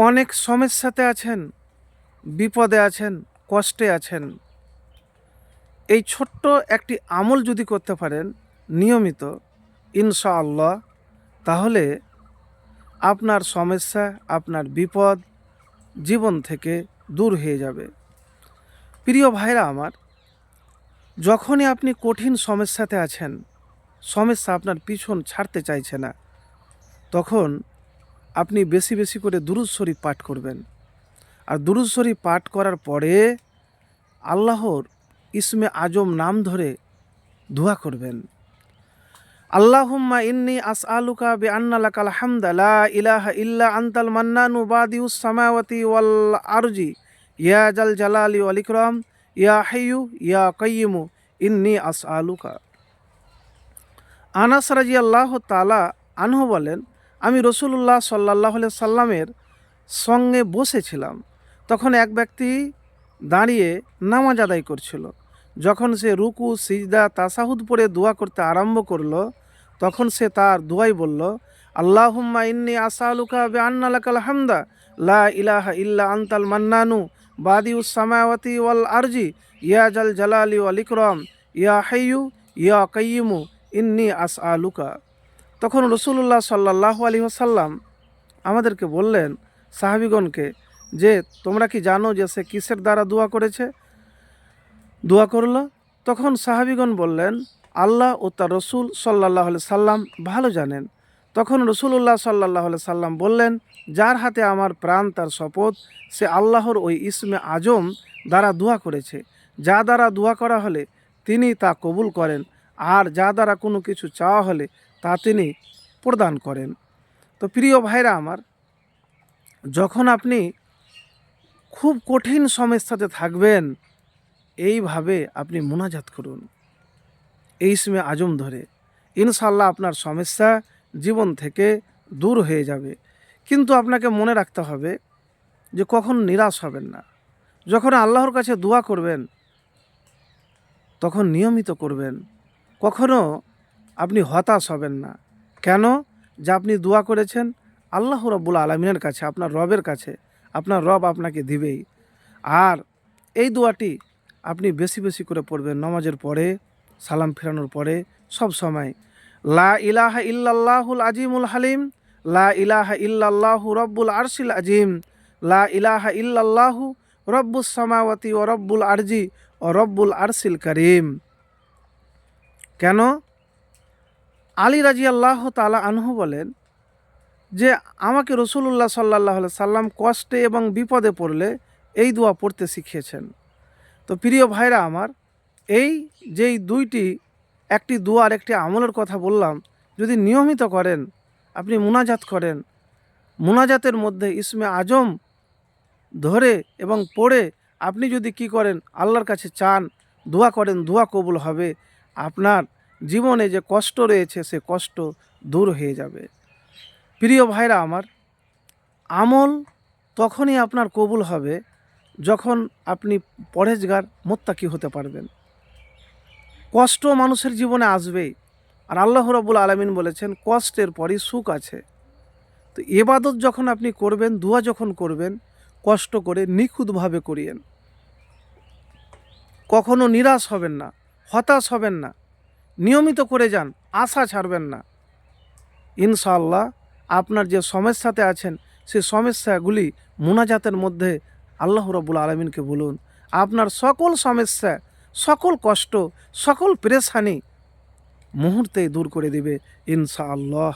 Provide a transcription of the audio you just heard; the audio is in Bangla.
অনেক সমস্যাতে আছেন, বিপদে আছেন, কষ্টে আছেন। এই ছোট্ট একটি আমল যদি করতে পারেন নিয়মিত, ইনশাআল্লাহ, তাহলে আপনার সমস্যা, আপনার বিপদ জীবন থেকে দূর হয়ে যাবে। প্রিয় ভাইরা আমার, যখনই আপনি কঠিন সমস্যাতে আছেন, সমস্যা আপনার পিছন ছাড়তে চাইছে না, তখন আপনি বেশি বেশি করে দুরূদ শরীফ পাঠ করবেন। আর দুরূদ শরীফ পাঠ করার পরে আল্লাহর ইসমে আজম নাম ধরে দোয়া করবেন। আল্লাহুম্মা ইন্নী আসআলুকা বিআন্না লাকাল হামদা লা ইলাহা ইল্লা আনতাল মান্নানু বাদিউস সামাওয়াতি ওয়াল আরজি ইয়া জাল জালালি ওয়াল ইকরাম ইয়া হাইয়্যু ইয়া কাইয়্যুমু ইন্নী আসআলুকা। আনাস রাদিয়াল্লাহু তাআলা আনহু বলেন, আমি রাসূলুল্লাহ সাল্লাল্লাহু আলাইহি সাল্লামের সঙ্গে বসেছিলাম। তখন এক ব্যক্তি দাঁড়িয়ে নামাজ আদায় করছিল। যখন সে রুকু, সিজদা, তাশাহুদ পড়ে দোয়া করতে আরম্ভ করলো, তখন সে তার দোয়াই বলল, আল্লাহুম্মা ইন্নী আসআলুকা বিআন্না লাকাল হামদা লা ইলাহা ইল্লা আনতাল মান্নানু বাদিউস সামাওয়াতি ওয়াল আরজি ইয়া জাল জালালি ওয়াল ইকরাম ইয়া হাইয়্যু ইয়া কাইয়্যুমু ইন্নী আসআলুকা। তখন রাসূলুল্লাহ সাল্লাল্লাহু আলাইহি ওয়াসাল্লাম আমাদেরকে বললেন, সাহাবীগণকে, যে তোমরা কি জানো যে সে কিসের দ্বারা দোয়া করলো? তখন সাহাবীগণ বললেন, আল্লাহ ও তার রসুল সাল্লাল্লাহু আলাইহি সাল্লাম ভালো জানেন। তখন রাসূলুল্লাহ সাল্লাল্লাহু আলাইহি সাল্লাম বললেন, যার হাতে আমার প্রাণ তার শপথ, সে আল্লাহর ওই ইসমে আজম দ্বারা দোয়া করেছে, যা দ্বারা দোয়া করা হলে তিনি তা কবুল করেন, আর যা দ্বারা কোনো কিছু চাওয়া হলে তা তিনি প্রদান করেন। তো প্রিয় ভাইরা আমার, যখন আপনি খুব কঠিন সমস্যাতে থাকবেন, এইভাবে আপনি মুনাজাত করুন এই ইসমে আজম ধরে। ইনশাআল্লাহ আপনার সমস্যা জীবন থেকে দূর হয়ে যাবে। কিন্তু আপনাকে মনে রাখতে হবে যে কখন নিরাশ হবেন না। যখন আল্লাহর কাছে দোয়া করবেন তখন নিয়মিত করবেন। কখনো আপনি হতাশ হবেন না। কেন? যে আপনি দোয়া করেছেন আল্লাহ রাব্বুল আলামিনের কাছে, আপনার রবের কাছে, আপনার রব আপনাকে দিবেই। আর এই দোয়াটি আপনি বেশি বেশি করে পড়বেন নামাজের পরে, সালাম ফেরানোর পরে, সব সময়। লা ইলাহা ইল্লাল্লাহুল আজিমুল হালিম, লা ইলাহা ইল্লাল্লাহু রব্বুল আরশিল আজিম, লা ইলাহা ইল্লাল্লাহু রব্বুস সামাওয়াতি ও রব্বুল আরজি ও রব্বুল আরশিল কারীম। কেন? আলী রাদিয়াল্লাহু তাআলা আনহু বলেন যে আমাকে রাসূলুল্লাহ সাল্লাল্লাহু আলাইহি সাল্লাম কষ্টে এবং বিপদে পড়লে এই দোয়া পড়তে শিখিয়েছেন। তো প্রিয় ভাইরা আমার, এই যেই দুইটি, একটি দোয়া আর একটি আমলের কথা বললাম, যদি নিয়মিত করেন, আপনি মুনাজাত করেন, মুনাজাতের মধ্যে ইসমে আজম ধরে এবং পড়ে আপনি যদি কি করেন, আল্লাহর কাছে চান, দোয়া করেন, দোয়া কবুল হবে। আপনার জীবনে যে কষ্ট রয়েছে সে কষ্ট দূর হয়ে যাবে। প্রিয় ভাইরা আমার, আমল তখনই আপনার কবুল হবে যখন আপনি পরহেজগার মুত্তাকি হতে পারবেন। কষ্ট মানুষের জীবনে আসবেই, আর আল্লাহ রাব্বুল আলামিন বলেছেন কষ্টের পরই সুখ আছে। তো ইবাদত যখন আপনি করবেন, দোয়া যখন করবেন, কষ্ট করে নিখুঁতভাবে করিয়েন। কখনো নিরাশ হবেন না, হতাশ হবেন না, নিয়মিত করে যান, আশা ছাড়বেন না। ইনশাআল্লাহ আপনার যে সমস্যাতে আছেন সেই সমস্যাগুলি মুনাজাতের মধ্যে আল্লাহ রাব্বুল আলামিনকে বলুন। আপনার সকল সমস্যা, সকল কষ্ট, সকল পেরেশানি মুহূর্তেই দূর করে দিবে ইনশাআল্লাহ।